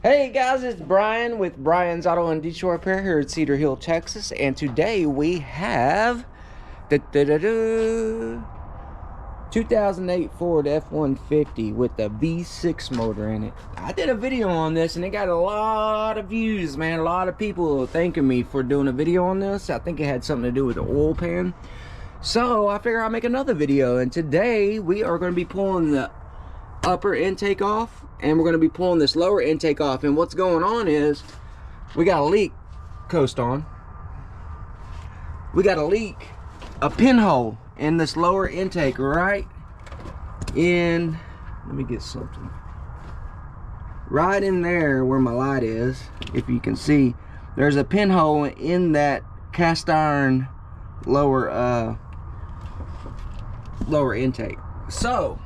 Hey guys, it's Brian with Brian's Auto and Detour Repair here at Cedar Hill, Texas, and today we have 2008 Ford F-150 with the V6 motor in it. I did a video on this and it got a lot of views, man. A lot of people thanking me for doing a video on this. I think it had something to do with the oil pan. So I figured I'll make another video, and today we are going to be pulling the upper intake off and we're going to be pulling this lower intake off. And what's going on is we got a leak. Coast on. We got a leak, a pinhole in this lower intake right in, let me get something, right in there where my light is. If you can see, there's a pinhole in that cast iron lower intake. So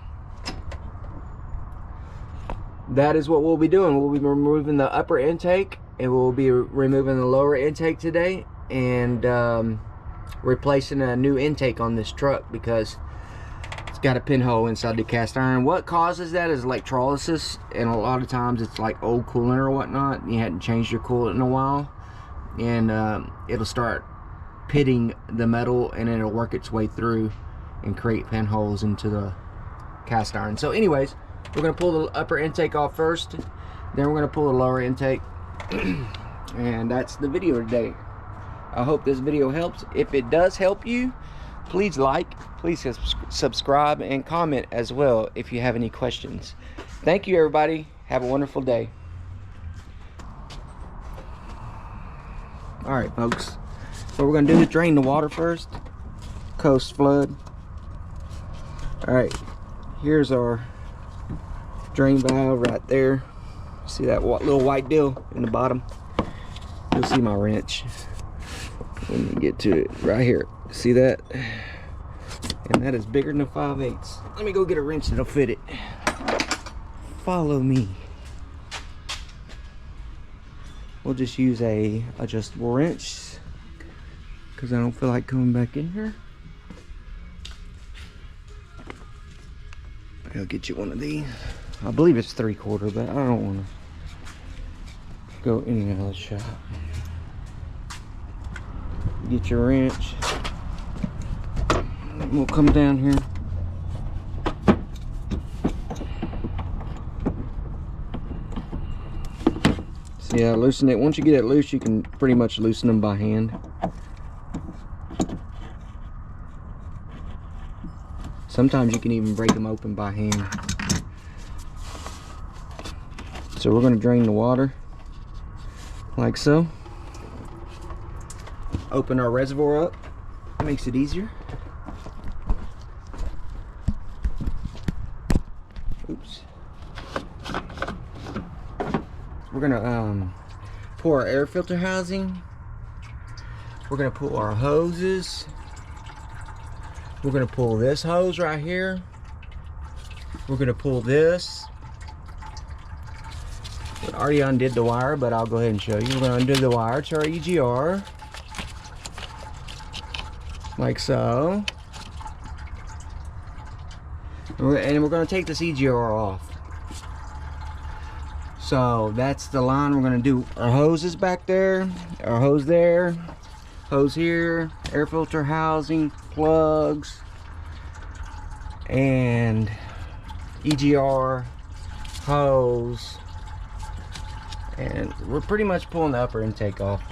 that is what we'll be doing. We'll be removing the upper intake and we'll be removing the lower intake today, and replacing a new intake on this truck because it's got a pinhole inside the cast iron. What causes that is electrolysis, and a lot of times it's like old coolant or whatnot. You hadn't changed your coolant in a while, and it'll start pitting the metal and it'll work its way through and create pinholes into the cast iron. So anyways, we're going to pull the upper intake off first, then we're going to pull the lower intake, and that's the video today. I hope this video helps. If it does help you, please like, please subscribe, and comment as well if you have any questions. Thank you, everybody. Have a wonderful day. All right, folks. What we're going to do is drain the water first. Coast flood. All right. Here's our drain valve right there. See that little white deal in the bottom? You'll see my wrench when we get to it right here. See that? And that is bigger than a 5/8. Let me go get a wrench that'll fit it. Follow me. We'll just use a adjustable wrench because I don't feel like coming back in here. I'll get you one of these. I believe it's 3/4, but I don't want to go in and out of the shop. Get your wrench. We'll come down here. See how I loosen it? Once you get it loose, you can pretty much loosen them by hand. Sometimes you can even break them open by hand. So we're going to drain the water like so. Open our reservoir up. That makes it easier. Oops. We're going to pour our air filter housing. We're going to pull our hoses. We're going to pull this hose right here. We're going to pull this. I already undid the wire, but I'll go ahead and show you. We're going to undo the wire to our EGR. Like so. And we're going to take this EGR off. So that's the line we're going to do. Our hose is back there. Our hose there. Hose here. Air filter housing. Plugs. And EGR. Hose. And we're pretty much pulling the upper intake off.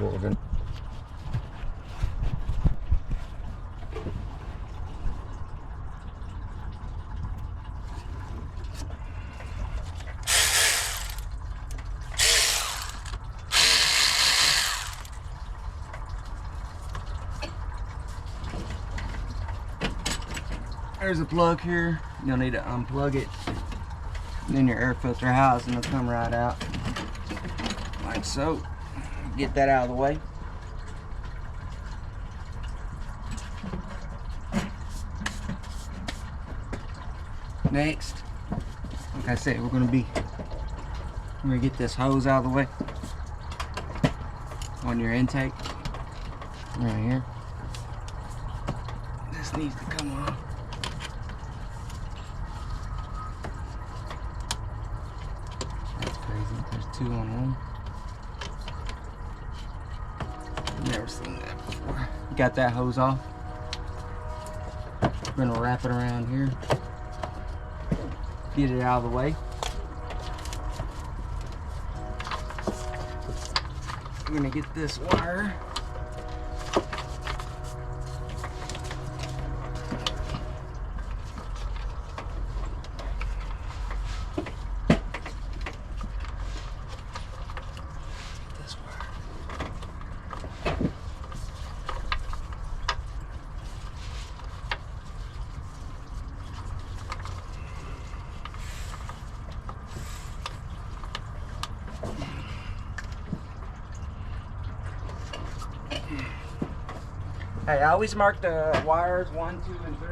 There's a plug here. You'll need to unplug it. And then your air filter housing will come right out. Like so. Get that out of the way. Next, like I said, we're gonna get this hose out of the way on your intake. Right here. This needs to come on. 2 on one. Never seen that before. Got that hose off. We're gonna wrap it around here. Get it out of the way. We're gonna get this wire. Hey, I always mark the wires 1, 2, and 3.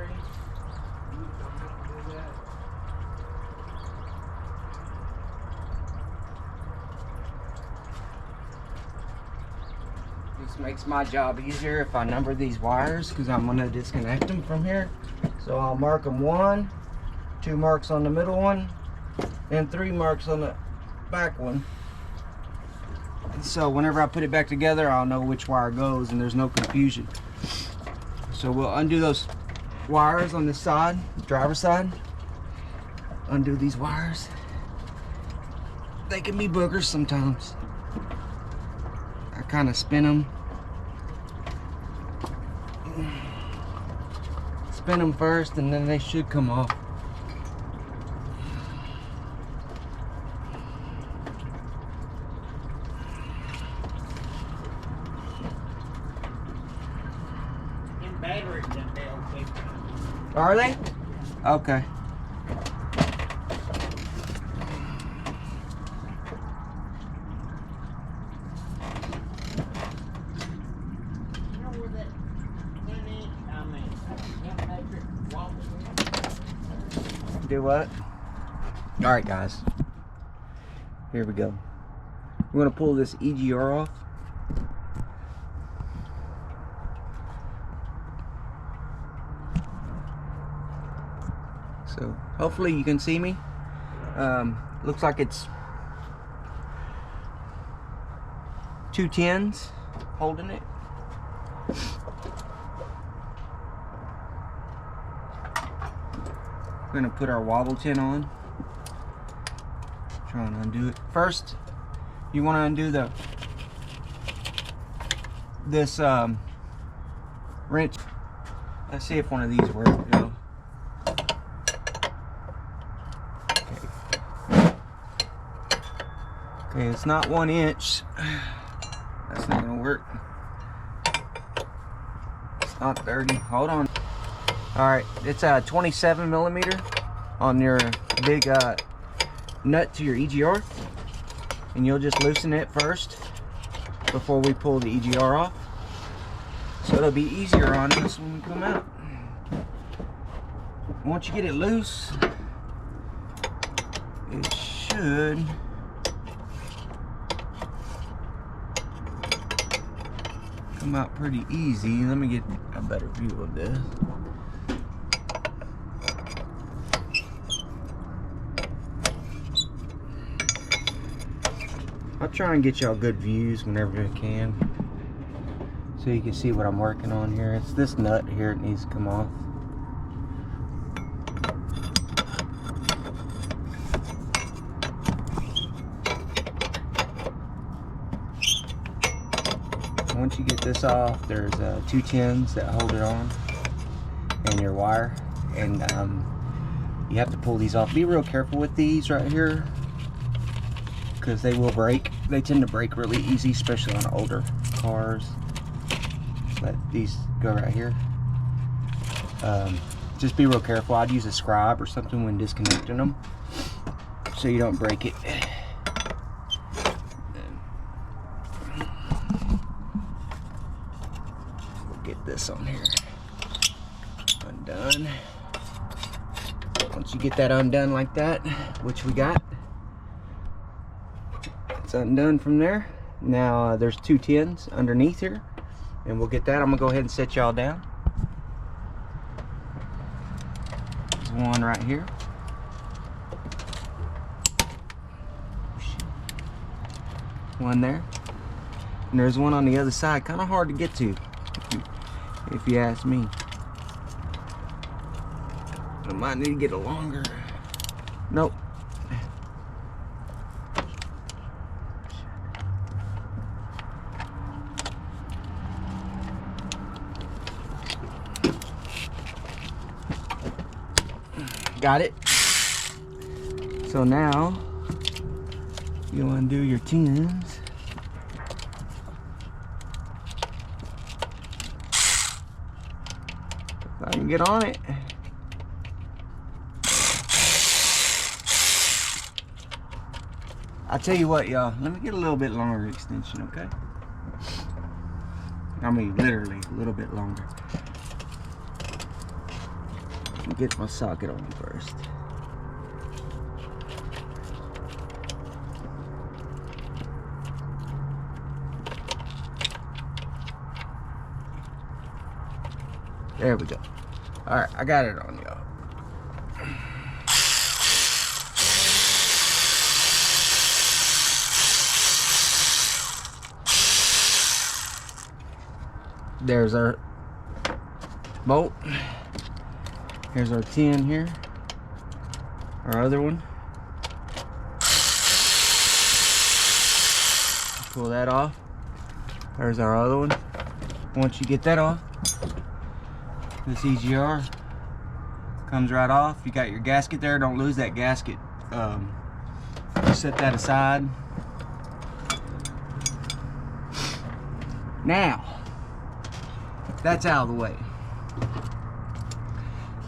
This makes my job easier if I number these wires, because I'm going to disconnect them from here. So I'll mark them 1, 2 marks on the middle one, and 3 marks on the back one. So whenever I put it back together, I'll know which wire goes and there's no confusion. So we'll undo those wires on this side, driver's side. Undo these wires. They can be boogers sometimes. I kind of spin them. Spin them first and then they should come off. Are they? Okay. Do what? All right, guys. Here we go. We're gonna pull this EGR off. So hopefully you can see me. Looks like it's 2 10s holding it. We're gonna put our wobble tin on. Try and undo it. First, you want to undo this wrench. Let's see if one of these work. No. Okay, it's not 1 inch. That's not gonna work. It's not 30. Hold on. All right, it's a 27 millimeter on your big nut to your EGR, and you'll just loosen it first before we pull the EGR off, so it'll be easier on us when we come out. Once you get it loose, it should come out pretty easy. Let me get a better view of this. I'll try and get y'all good views whenever I can, so you can see what I'm working on here. It's this nut here, it needs to come off. Once you get this off, there's 2 10s that hold it on, and your wire, and you have to pull these off. Be real careful with these right here, because they will break. They tend to break really easy, especially on older cars. Just let these go right here. Just be real careful. I'd use a scribe or something when disconnecting them, so you don't break it. We'll get this on here undone. Once you get that undone like that, which we got, it's undone from there. Now there's 2 10s underneath here, and we'll get that. I'm gonna go ahead and set y'all down. There's one right here. one there. And there's one on the other side, kind of hard to get to, if you ask me. I might need to get a longer. Nope. Got it. So now you undo your tins. If I can get on it. I'll tell you what, y'all. Let me get a little bit longer extension, okay? I mean, literally a little bit longer. Let me get my socket on first. There we go. All right, I got it on, y'all. There's our bolt. Here's our tin here. Our other one. Pull that off. There's our other one. Once you get that off, this EGR comes right off. You got your gasket there. Don't lose that gasket. Set that aside. Now, that's out of the way.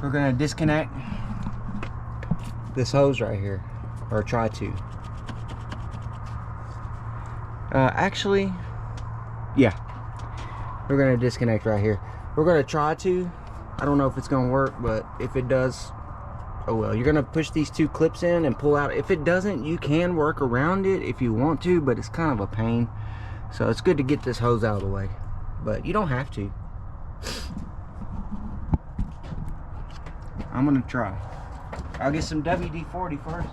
We're gonna disconnect this hose right here, or try to. Actually, yeah, we're gonna disconnect right here. We're gonna try to. I don't know if it's gonna work, but if it does, oh well. You're gonna push these two clips in and pull out. If it doesn't, you can work around it if you want to, but it's kind of a pain. So it's good to get this hose out of the way, but you don't have to. I'm gonna try. I'll get some WD-40 first.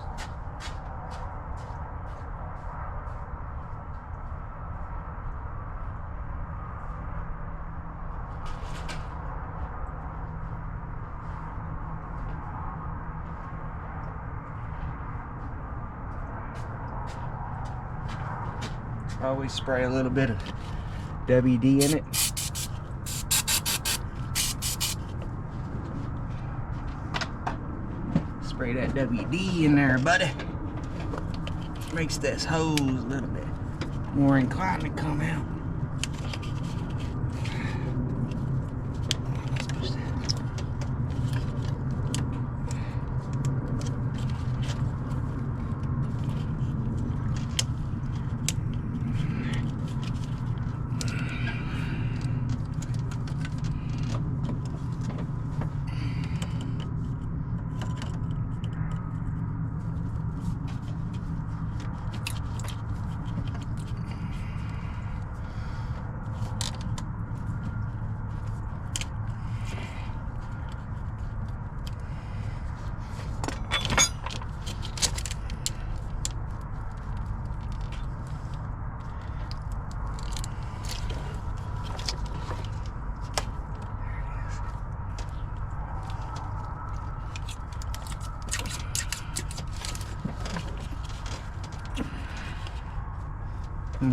Always spray a little bit of WD in it. Spray that WD in there, buddy. Makes this hose a little bit more inclined to come out.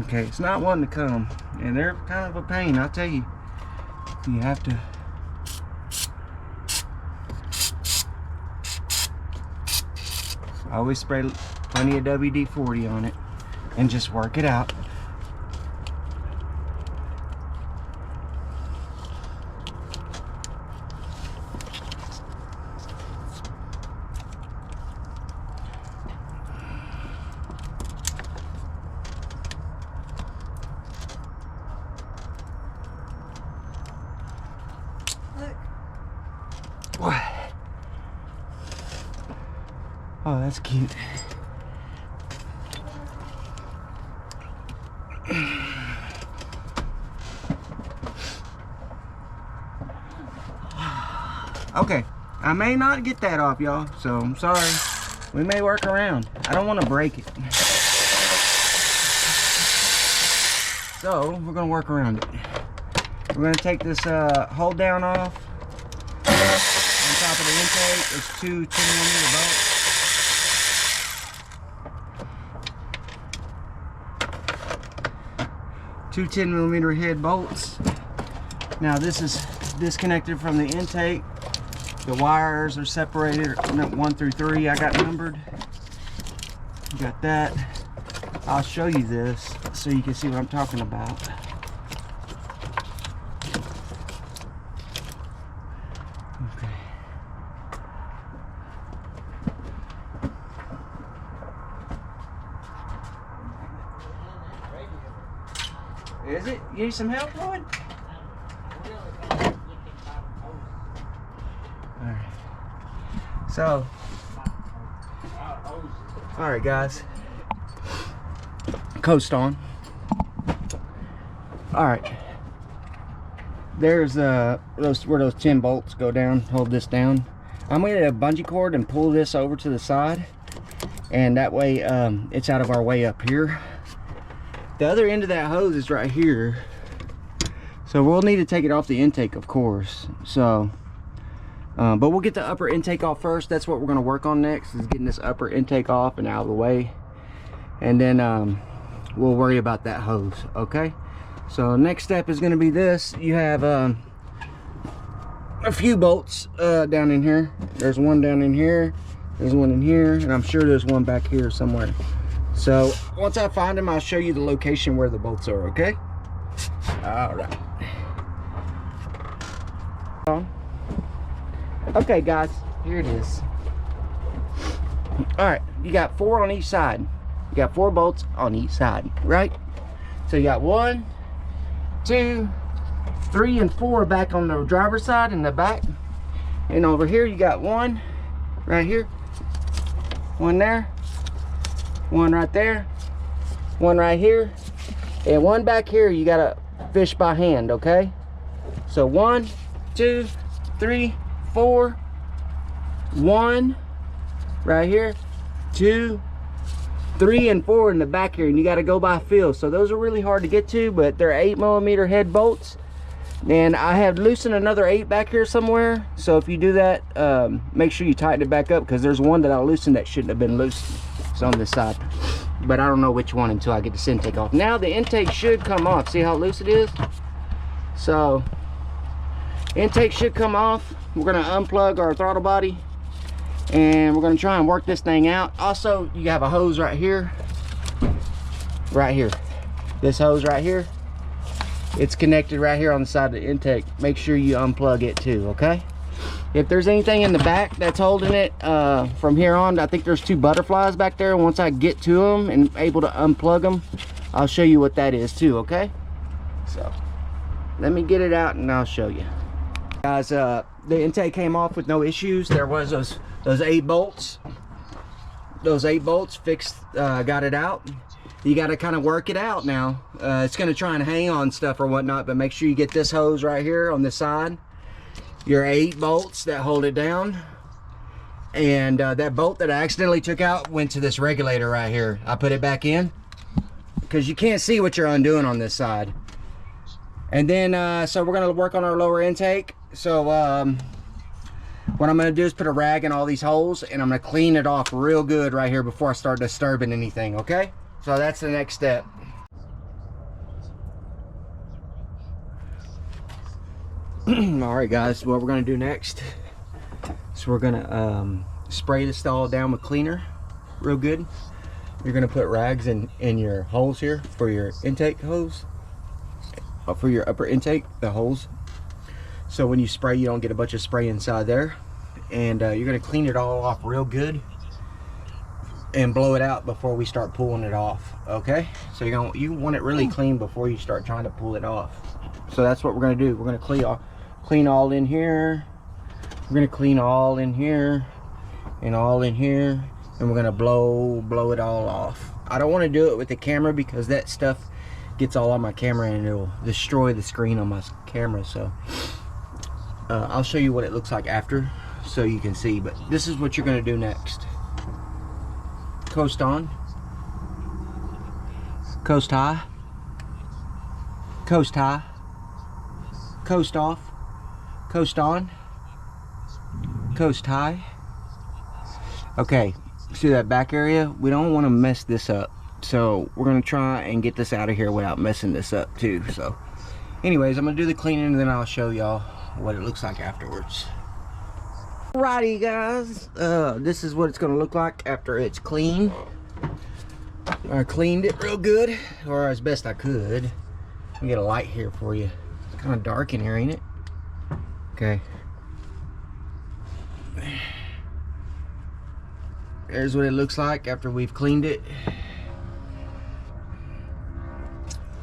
Okay, it's not one to come, and they're kind of a pain, I'll tell you. You have to always spray plenty of WD-40 on it and just work it out. Oh, that's cute. Okay, I may not get that off, y'all, so I'm sorry. We may work around. I don't want to break it. So we're gonna work around it. We're gonna take this hold down off. On top of the intake, there's two 10mm bolts. Two 10mm head bolts. Now this is disconnected from the intake. The wires are separated 1 through 3. I got numbered. You got that. I'll show you this so you can see what I'm talking about. Okay. Is it? You need some help, Floyd? Alright. So, alright guys. Coast on. Alright. There's where those 10 bolts go down. Hold this down. I'm going to get a bungee cord and pull this over to the side. And that way it's out of our way up here. The other end of that hose is right here. So we'll need to take it off the intake, of course. So, but we'll get the upper intake off first. That's what we're going to work on next, is getting this upper intake off and out of the way. And then we'll worry about that hose, okay? So next step is going to be this. You have a few bolts down in here. There's one down in here. There's one in here. And I'm sure there's one back here somewhere. So once I find them, I'll show you the location where the bolts are, okay? All right. Okay, guys, here it is. All right, you got 4 on each side. You got 4 bolts on each side, right? So you got 1, 2, 3, and 4 back on the driver's side in the back. And over here, you got 1 right here, 1 there, 1 right there, 1 right here, and 1 back here. You gotta fish by hand, okay? So 1, 2, 3, 4, 1 right here, 2, 3, and 4 in the back here, and you got to go by feel. So those are really hard to get to, but they're 8mm head bolts, and I have loosened another 8 back here somewhere. So if you do that, make sure you tighten it back up, because there's one that I loosened that shouldn't have been loosened. It's on this side, but I don't know which one until I get this intake off. Now the intake should come off. See how loose it is? So intake should come off. We're going to unplug our throttle body, and we're going to try and work this thing out. Also, you have a hose right here. This hose right here, it's connected right here on the side of the intake. Make sure you unplug it too, okay? If there's anything in the back that's holding it from here on, I think there's 2 butterflies back there. Once I get to them and able to unplug them, I'll show you what that is too, okay? So let me get it out and I'll show you. Guys, the intake came off with no issues. There was those 8 bolts. Those 8 bolts fixed, got it out. You got to kind of work it out now. It's going to try and hang on stuff or whatnot, but make sure you get this hose right here on the side. Your 8 bolts that hold it down. And that bolt that I accidentally took out went to this regulator right here. I put it back in because you can't see what you're undoing on this side. And then, so we're going to work on our lower intake. So what I'm going to do is put a rag in all these holes, and I'm going to clean it off real good right here before I start disturbing anything, okay? So that's the next step. All right, guys, what we're going to do next is we're going to spray this all down with cleaner real good. You're going to put rags in your holes here for your intake hose, for your upper intake, the holes. So when you spray, you don't get a bunch of spray inside there. And you're going to clean it all off real good and blow it out before we start pulling it off, okay? So you want it really clean before you start trying to pull it off. So that's what we're going to do. We're going to clean all in here. We're going to clean all in here and all in here, and we're going to blow it all off. I don't want to do it with the camera because that stuff gets all on my camera and it'll destroy the screen on my camera. So I'll show you what it looks like after so you can see, but this is what you're going to do next. Coast on, coast high, Coast high, coast off, coast on, coast high. Okay, see that back area? We don't want to mess this up, so we're gonna try and get this out of here without messing this up too. So anyways, I'm gonna do the cleaning and then I'll show y'all what it looks like afterwards. Alrighty guys, this is what it's gonna look like after it's cleaned. I cleaned it real good, or as best I could. Let me get a light here for you. It's kind of dark in here, ain't it? Okay. There's what it looks like after we've cleaned it.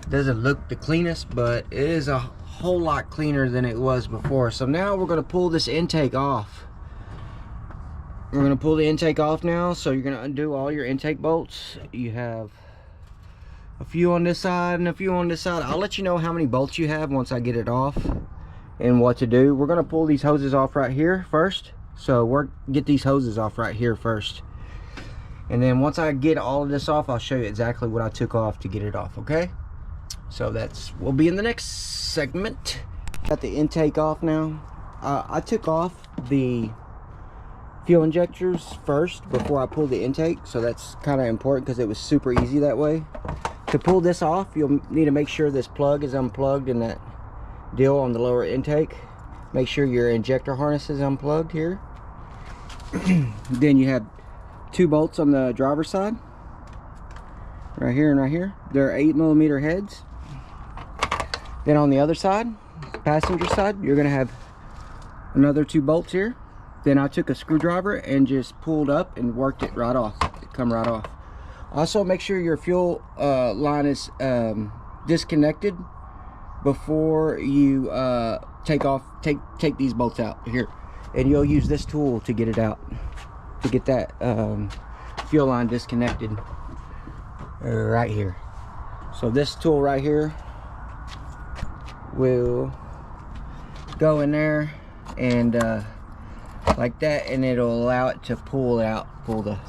Doesn't look the cleanest, but it is a whole lot cleaner than it was before. So now we're going to pull this intake off. We're going to pull the intake off now. So you're going to undo all your intake bolts. You have a few on this side and a few on this side. I'll let you know how many bolts you have once I get it off and what to do. We're going to pull these hoses off right here first. So get these hoses off right here first. And then once I get all of this off, I'll show you exactly what I took off to get it off, okay? So we'll be in the next segment. Got the intake off now. I took off the fuel injectors first before I pulled the intake, so that's kind of important because it was super easy that way. To pull this off, you'll need to make sure this plug is unplugged in that deal on the lower intake. Make sure your injector harness is unplugged here. Then you have 2 bolts on the driver's side, right here and right here. They're 8mm heads. Then on the other side, passenger side, you're gonna have another 2 bolts here. Then I took a screwdriver and just pulled up and worked it right off. It come right off. Also, make sure your fuel line is disconnected before you take these bolts out here. And you'll use this tool to get it out, to get that fuel line disconnected right here. So this tool right here will go in there and like that, and it'll allow it to pull the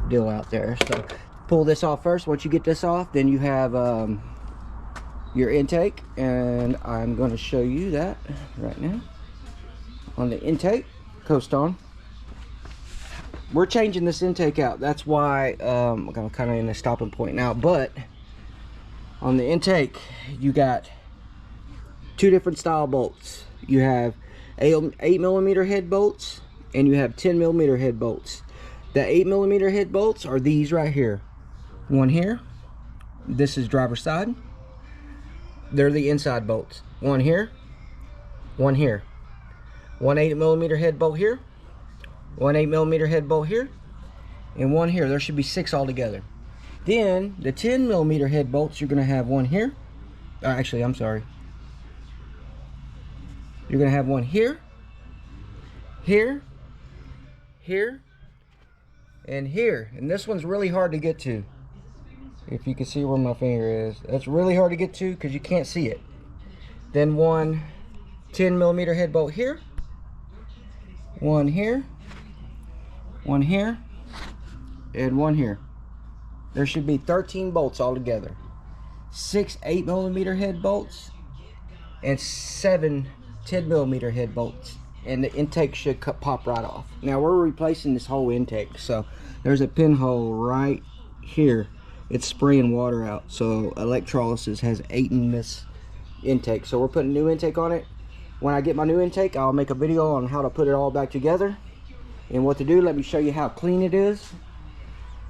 deal out there. So pull this off first. Once you get this off, then you have your intake, and I'm going to show you that right now. On the intake, coast on. We're changing this intake out. That's why I'm kind of in a stopping point now. But on the intake, you got 2 different style bolts. You have 8mm head bolts, and you have 10mm head bolts. The 8mm head bolts are these right here. One here. This is driver's side. They're the inside bolts. One here. One here. One 8mm head bolt here. One 8mm head bolt here. And one here. There should be 6 altogether. Then the 10mm head bolts, you're going to have one here. Actually, I'm sorry. You're going to have one here, here, here, and here. And this one's really hard to get to. If you can see where my finger is. That's really hard to get to because you can't see it. Then one 10mm head bolt here. One here. One here. And one here. There should be 13 bolts altogether. 6 8mm head bolts. And 7 10mm head bolts, and the intake should pop right off. Now we're replacing this whole intake, so there's a pinhole right here. It's spraying water out, so electrolysis has eaten this intake. So we're putting new intake on it. When I get my new intake, I'll make a video on how to put it all back together and what to do. Let me show you how clean it is.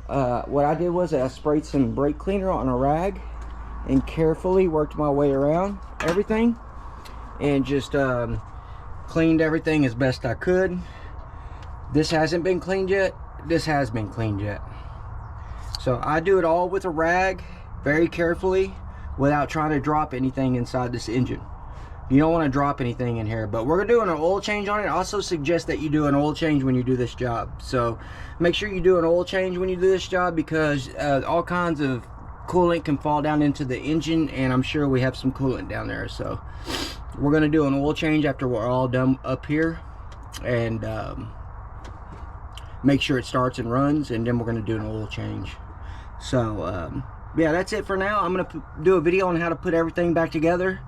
What I did was I sprayed some brake cleaner on a rag and carefully worked my way around everything and just cleaned everything as best I could. This hasn't been cleaned yet. This has been cleaned yet. So I do it all with a rag very carefully without trying to drop anything inside this engine. You don't want to drop anything in here, but we're doing an oil change on it. I also suggest that you do an oil change when you do this job. So make sure you do an oil change when you do this job, because all kinds of coolant can fall down into the engine, and I'm sure we have some coolant down there. So we're going to do an oil change after we're all done up here, and make sure it starts and runs, and then we're going to do an oil change. So yeah, that's it for now. I'm gonna do a video on how to put everything back together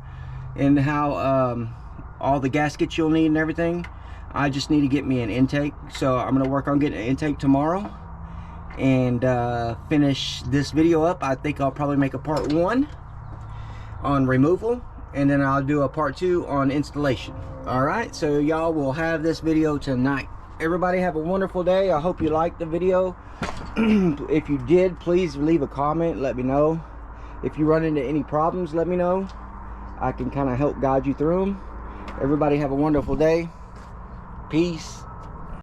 and how all the gaskets you'll need and everything. I just need to get me an intake, so I'm gonna work on getting an intake tomorrow and finish this video up. I think I'll probably make a part 1 on removal, and then I'll do a part 2 on installation. All right, so y'all will have this video tonight. Everybody have a wonderful day. I hope you liked the video. If you did, please leave a comment, let me know. If you run into any problems, let me know. I can kind of help guide you through them. Everybody have a wonderful day. Peace.